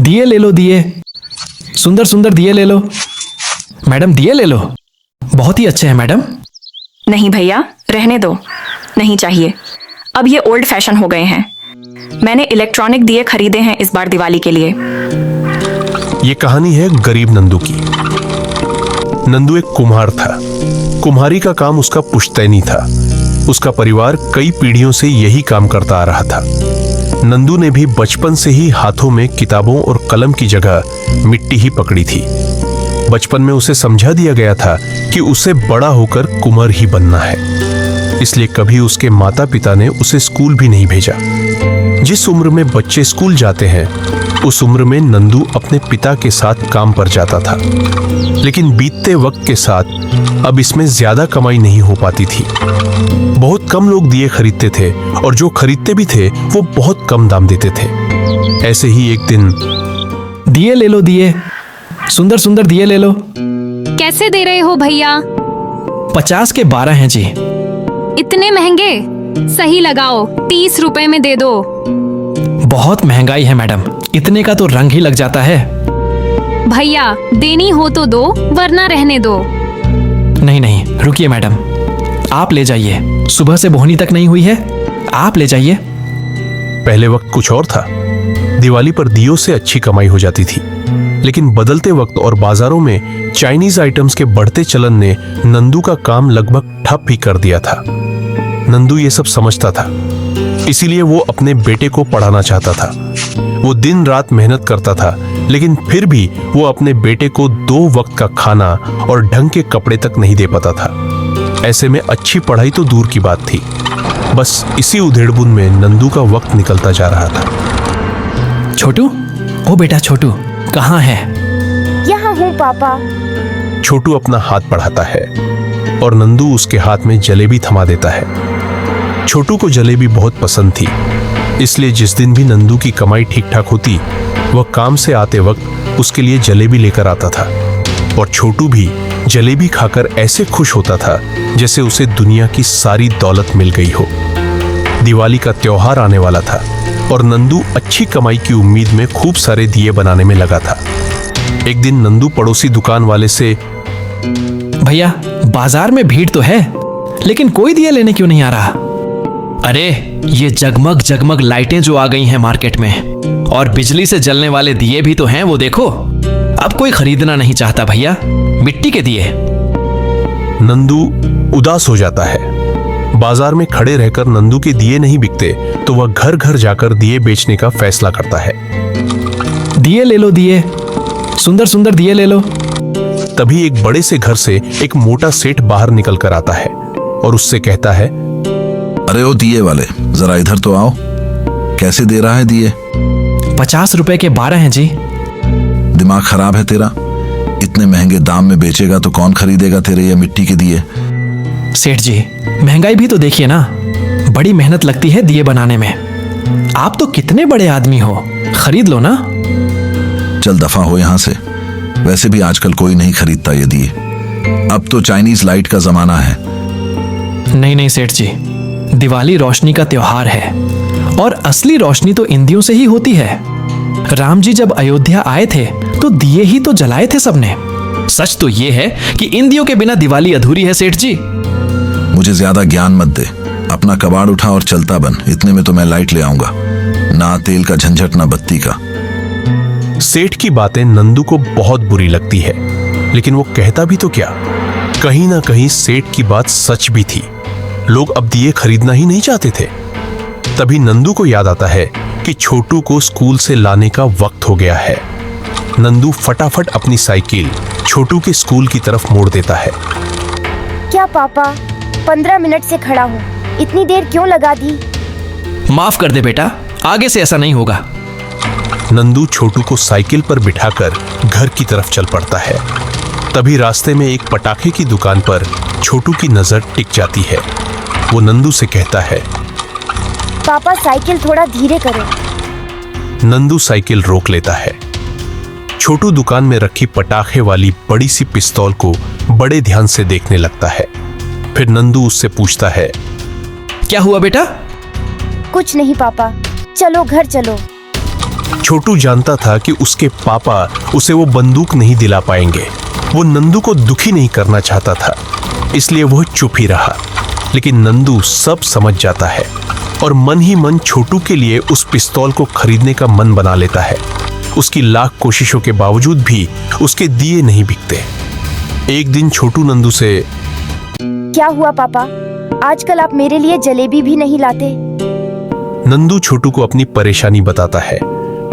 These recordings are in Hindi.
दिए ले लो, दिए। सुंदर सुंदर दिए ले लो। मैडम दिए ले लो, बहुत ही अच्छे हैं मैडम। नहीं भैया, रहने दो, नहीं चाहिए। अब ये ओल्ड फैशन हो गए हैं। मैंने इलेक्ट्रॉनिक दिए खरीदे हैं इस बार दिवाली के लिए। ये कहानी है गरीब नंदू की। नंदू एक कुम्हार था। कुम्हारी का काम उसका पुश्तैनी था। उसका परिवार कई पीढ़ियों से यही काम करता आ रहा था। नंदू ने भी बचपन से ही हाथों में किताबों और कलम की जगह मिट्टी ही पकड़ी थी। बचपन में उसे समझा दिया गया था कि उसे बड़ा होकर कुम्हार ही बनना है। इसलिए कभी उसके माता पिता ने उसे स्कूल भी नहीं भेजा। जिस उम्र में बच्चे स्कूल जाते हैं, उस उम्र में नंदू अपने पिता के साथ काम पर जाता था। लेकिन बीतते वक्त के साथ अब इसमें ज्यादा कमाई नहीं हो पाती थी। बहुत कम लोग दिए खरीदते थे और जो खरीदते भी थे वो बहुत कम दाम देते थे। ऐसे ही एक दिन, दिए ले लो, दिए। सुंदर सुंदर दिए ले लो। कैसे दे रहे हो भैया? 50 के 12 हैं जी। इतने महंगे? सही लगाओ, 30 रुपए में दे दो। बहुत महंगाई है मैडम, इतने का तो रंग ही लग जाता है। भैया देनी हो तो दो, वरना रहने दो। नहीं नहीं, रुकिए मैडम, आप ले जाइए। सुबह से बोहनी तक नहीं हुई है, आप ले जाइए। पहले वक्त कुछ और था। दिवाली पर दियों से अच्छी कमाई हो जाती थी। लेकिन बदलते वक्त और बाजारों में चाइनीज आइटम्स के बढ़ते चलन ने नंदू का काम लगभग ठप ही कर दिया था। नंदू ये सब समझता था, इसीलिए वो अपने बेटे को पढ़ाना चाहता था। वो दिन रात मेहनत करता था, लेकिन फिर भी वो अपने बेटे को 2 वक्त का खाना और ढंग के कपड़े तक नहीं दे पाता था। ऐसे में अच्छी पढ़ाई तो दूर की बात थी। बस इसी उधेड़बुन में नंदू का वक्त निकलता जा रहा था। छोटू, ओ बेटा छोटू, कहाँ है? यहाँ हूँ पापा। छोटू अपना हाथ बढ़ाता है और नंदू उसके हाथ में जलेबी थमा देता है। छोटू को जलेबी बहुत पसंद थी, इसलिए जिस दिन भी नंदू की कमाई ठीक ठाक होती, वह काम से आते वक्त उसके लिए जलेबी लेकर आता था। और छोटू भी जलेबी खाकर ऐसे खुश होता था जैसे उसे दुनिया की सारी दौलत मिल गई हो। दिवाली का त्योहार आने वाला था और नंदू अच्छी कमाई की उम्मीद में खूब सारे दिए बनाने में लगा था। एक दिन नंदू पड़ोसी दुकान वाले से, भैया बाजार में भीड़ तो है, लेकिन कोई दिया लेने क्यों नहीं आ रहा? अरे ये जगमग जगमग लाइटें जो आ गई हैं मार्केट में, और बिजली से जलने वाले दिए भी तो हैं, वो देखो। अब कोई खरीदना नहीं चाहता भैया, मिट्टी के दिए। नंदू उदास हो जाता है। बाजार में खड़े रहकर नंदू के दिए नहीं बिकते तो वह घर घर जाकर दिए बेचने का फैसला करता है। दिए ले लो, दिए। सुंदर सुंदर दिए ले लो। तभी एक बड़े से घर से एक मोटा सेठ बाहर निकल कर आता है और उससे कहता है, अरे ओ दिए वाले, जरा इधर तो आओ। कैसे दे रहा है दिए? 50 रुपए के 12 हैं जी। दिमाग खराब है तेरा? इतने महंगे दाम में बेचेगा तो कौन खरीदेगा तेरे ये मिट्टी के दिए? सेठ जी, महंगाई भी तो देखिए ना, बड़ी मेहनत लगती है दिए बनाने में। आप तो कितने बड़े आदमी हो, खरीद लो ना। चल दफा हो यहाँ से। वैसे भी आजकल कोई नहीं खरीदता ये दिए। अब तो चाइनीज लाइट का जमाना है। नहीं नहीं सेठ जी, दिवाली रोशनी का त्योहार है और असली रोशनी तो इंदियों से ही होती है। राम जी जब अयोध्या आए थे तो दिए ही तो जलाए थे सबने। सच तो ये है कि इंदियों के बिना दिवाली अधूरी है सेठ जी। मुझे ज्यादा ज्ञान मत दे। अपना कबाड़ उठा और चलता बन। इतने में तो मैं लाइट ले आऊंगा। ना तेल का झंझट, ना बत्ती का। सेठ की बातें नंदू को बहुत बुरी लगती है, लेकिन वो कहता भी तो क्या। कहीं ना कहीं सेठ की बात सच भी थी। लोग अब दिए खरीदना ही नहीं चाहते थे। तभी नंदू को याद आता है कि छोटू को स्कूल से लाने का वक्त हो गया है। नंदू फटाफट अपनी साइकिल छोटू के स्कूल की तरफ मोड़ देता है। क्या पापा, 15 मिनट से खड़ा हूँ, इतनी देर क्यों लगा दी? माफ कर दे बेटा, आगे से ऐसा नहीं होगा। नंदू छोटू को साइकिल पर बिठाकर घर की तरफ चल पड़ता है। तभी रास्ते में एक पटाखे की दुकान पर छोटू की नजर टिक जाती है। वो नंदू से कहता है, पापा साइकिल थोड़ा धीरे करो। नंदू साइकिल रोक लेता है। छोटू दुकान में रखी पटाखे वाली बड़ी सी पिस्तौल को बड़े ध्यान से देखने लगता है। फिर नंदू उससे पूछता है, क्या हुआ बेटा? कुछ नहीं पापा, चलो घर चलो। छोटू जानता था कि उसके पापा उसे वो बंदूक नहीं दिला पाएंगे। वो नंदू को दुखी नहीं करना चाहता था, इसलिए वह चुप ही रहा। लेकिन नंदू सब समझ जाता है और मन ही मन छोटू के लिए उस पिस्तौल को खरीदने का मन बना लेता है। उसकी लाख कोशिशों के बावजूद भी उसके दिए नहीं बिकते। एक दिन छोटू नंदू से, क्या हुआ पापा, आजकल आप मेरे लिए जलेबी भी नहीं लाते? नंदू छोटू को अपनी परेशानी बताता है।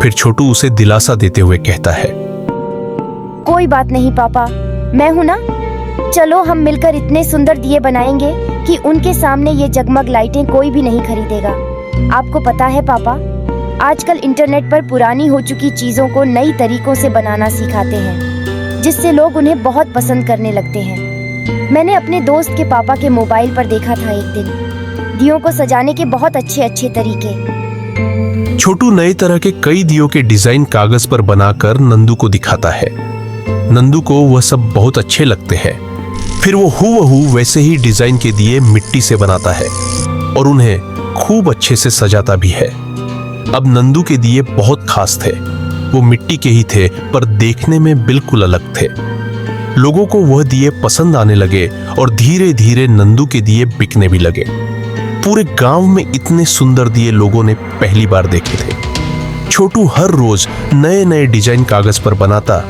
फिर छोटू उसे दिलासा देते हुए कहता है, कोई बात नहीं पापा, मैं हूं ना। चलो हम मिलकर इतने सुंदर दिए बनाएंगे कि उनके सामने ये जगमग लाइटें कोई भी नहीं खरीदेगा। आपको पता है पापा, आजकल इंटरनेट पर पुरानी हो चुकी चीजों को नई तरीकों से बनाना सिखाते हैं, जिससे लोग उन्हें बहुत पसंद करने लगते हैं। मैंने अपने दोस्त के पापा के मोबाइल पर देखा था एक दिन, दियों को सजाने के बहुत अच्छे अच्छे तरीके। छोटू नए तरह के कई दियों के डिजाइन कागज पर बनाकर नंदू को दिखाता है। नंदू को वह सब बहुत अच्छे लगते हैं। फिर वो हूबहू वैसे ही डिजाइन के दिए मिट्टी से बनाता है और उन्हें खूब अच्छे से सजाता भी है। अब नंदू के दिए बहुत खास थे। वो मिट्टी के ही थे, पर देखने में बिल्कुल अलग थे। लोगों को वह दिए पसंद आने लगे और धीरे धीरे नंदू के दिए बिकने भी लगे। पूरे गांव में इतने सुंदर दिए लोगों ने पहली बार देखे थे। छोटू हर रोज नए नए डिजाइन कागज पर बनाता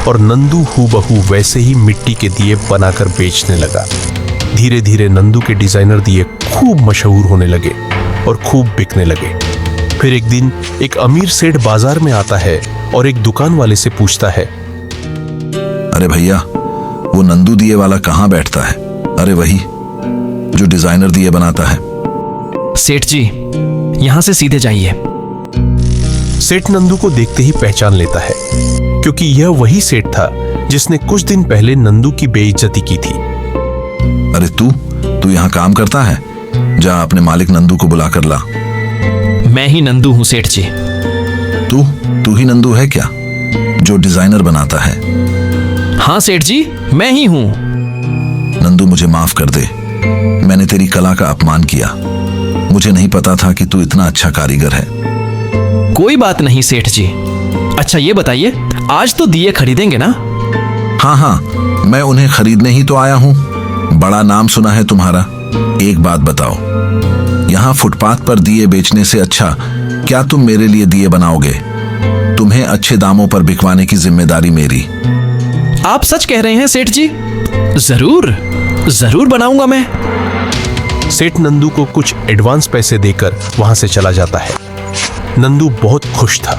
और नंदू हूबहू वैसे ही मिट्टी के दिए बनाकर बेचने लगा। धीरे धीरे नंदू के डिजाइनर दिए खूब मशहूर होने लगे और खूब बिकने लगे। फिर एक दिन एक अमीर सेठ बाजार में आता है और एक दुकान वाले से पूछता है, अरे भैया, वो नंदू दिए वाला कहाँ बैठता है? अरे वही जो डिजाइनर दिए बनाता है। सेठ जी, यहां से सीधे जाइए। सेठ नंदू को देखते ही पहचान लेता है, क्योंकि यह वही सेठ था जिसने कुछ दिन पहले नंदू की बेइज्जती की थी। अरे तू यहाँ काम करता है? जा अपने मालिक नंदू को बुला कर ला। मैं ही नंदू हूं सेठ जी। तू ही नंदू है क्या, जो डिजाइनर बनाता है? हाँ सेठ जी, मैं ही हूं। नंदू, मुझे माफ कर दे, मैंने तेरी कला का अपमान किया। मुझे नहीं पता था कि तू इतना अच्छा कारीगर है। कोई बात नहीं सेठ जी। अच्छा ये बताइए, आज तो दिए खरीदेंगे ना? हाँ, मैं उन्हें खरीदने ही तो आया हूँ। बड़ा नाम सुना है तुम्हारा। एक बात बताओ, यहाँ फुटपाथ पर दिए बेचने से अच्छा क्या तुम मेरे लिए दिए बनाओगे? तुम्हें अच्छे दामों पर बिकवाने की जिम्मेदारी मेरी। आप सच कह रहे हैं सेठ जी? जरूर बनाऊंगा मैं। सेठ नंदू को कुछ एडवांस पैसे देकर वहां से चला जाता है। नंदू बहुत खुश था।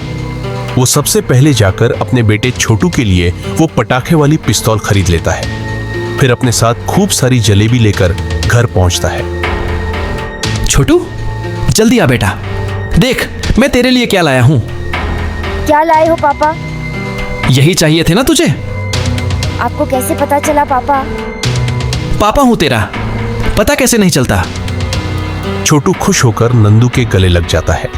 वो सबसे पहले जाकर अपने बेटे छोटू के लिए वो पटाखे वाली पिस्तौल खरीद लेता है। फिर अपने साथ खूब सारी जलेबी लेकर घर पहुंचता है। छोटू, जल्दी आ बेटा, देख मैं तेरे लिए क्या लाया हूं। क्या लाए हो पापा? यही चाहिए थे ना तुझे? आपको कैसे पता चला पापा? पापा हूं तेरा, पता कैसे नहीं चलता? छोटू खुश होकर नंदू के गले लग जाता है।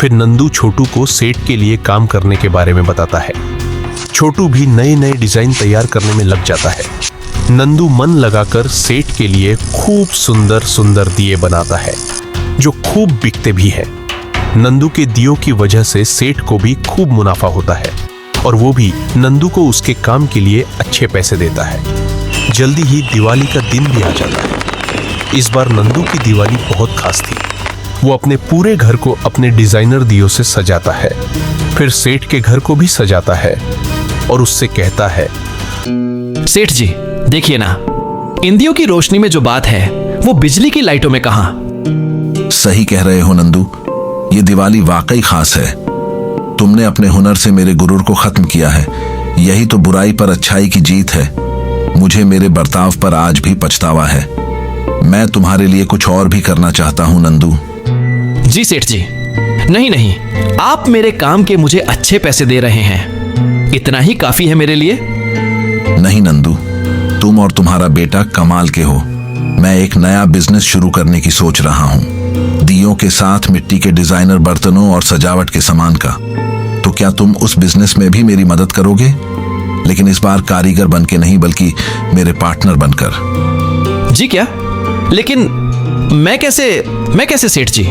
फिर नंदू छोटू को सेठ के लिए काम करने के बारे में बताता है। छोटू भी नए नए डिजाइन तैयार करने में लग जाता है। नंदू मन लगाकर सेठ के लिए खूब सुंदर सुंदर दिए बनाता है, जो खूब बिकते भी हैं। नंदू के दियों की वजह से सेठ को भी खूब मुनाफा होता है और वो भी नंदू को उसके काम के लिए अच्छे पैसे देता है। जल्दी ही दिवाली का दिन भी आ जाता है। इस बार नंदू की दिवाली बहुत खास थी। वो अपने पूरे घर को अपने डिजाइनर दियों से सजाता है। फिर सेठ के घर को भी सजाता है और उससे कहता है, सेठ जी देखिए ना, इन दियों की रोशनी में जो बात है वो बिजली की लाइटों में कहां? सही कह रहे हो नंदू, ये दिवाली वाकई खास है। तुमने अपने हुनर से मेरे गुरूर को खत्म किया है। यही तो बुराई पर अच्छाई की जीत है। मुझे मेरे बर्ताव पर आज भी पछतावा है। मैं तुम्हारे लिए कुछ और भी करना चाहता हूं नंदू। जी सेठ जी, नहीं, आप मेरे काम के मुझे अच्छे पैसे दे रहे हैं, इतना ही काफी है मेरे लिए। नहीं नंदू, तुम और तुम्हारा बेटा कमाल के हो। मैं एक नया बिजनेस शुरू करने की सोच रहा हूँ, दियों के साथ मिट्टी के डिजाइनर बर्तनों और सजावट के सामान का। तो क्या तुम उस बिजनेस में भी मेरी मदद करोगे? लेकिन इस बार कारीगर बनके नहीं, बल्कि मेरे पार्टनर बनकर। जी क्या? लेकिन मैं कैसे सेठ जी?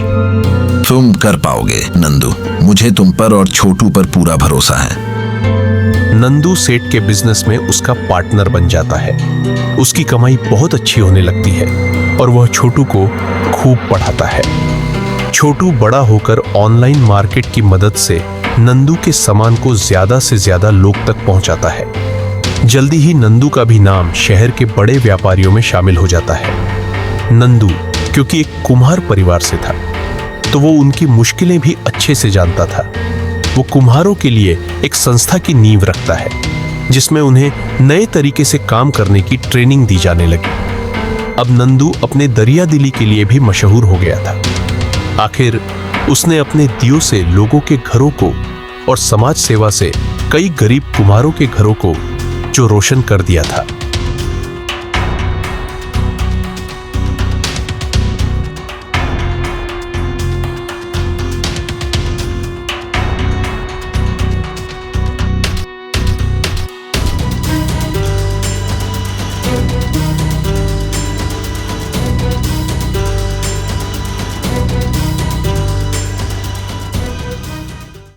तुम कर पाओगे नंदू, मुझे तुम पर और छोटू पर पूरा भरोसा है। नंदू सेठ के बिजनेस में उसका पार्टनर बन जाता है। उसकी कमाई बहुत अच्छी होने लगती है और वह छोटू को खूब पढ़ाता है। छोटू बड़ा होकर ऑनलाइन मार्केट की मदद से नंदू के सामान को ज्यादा से ज्यादा लोग तक पहुंचाता है। जल्दी ही नंदू का भी नाम शहर के बड़े व्यापारियों में शामिल हो जाता है। नंदू क्योंकि एक कुम्हार परिवार से था तो वो उनकी मुश्किलें भी अच्छे से जानता था। वो कुम्हारों के लिए एक संस्था की नींव रखता है जिसमें उन्हें नए तरीके से काम करने की ट्रेनिंग दी जाने लगी। अब नंदू अपने दरिया दिली के लिए भी मशहूर हो गया था। आखिर उसने अपने दियों से लोगों के घरों को और समाज सेवा से कई गरीब कुम्हारों के घरों को जो रोशन कर दिया था।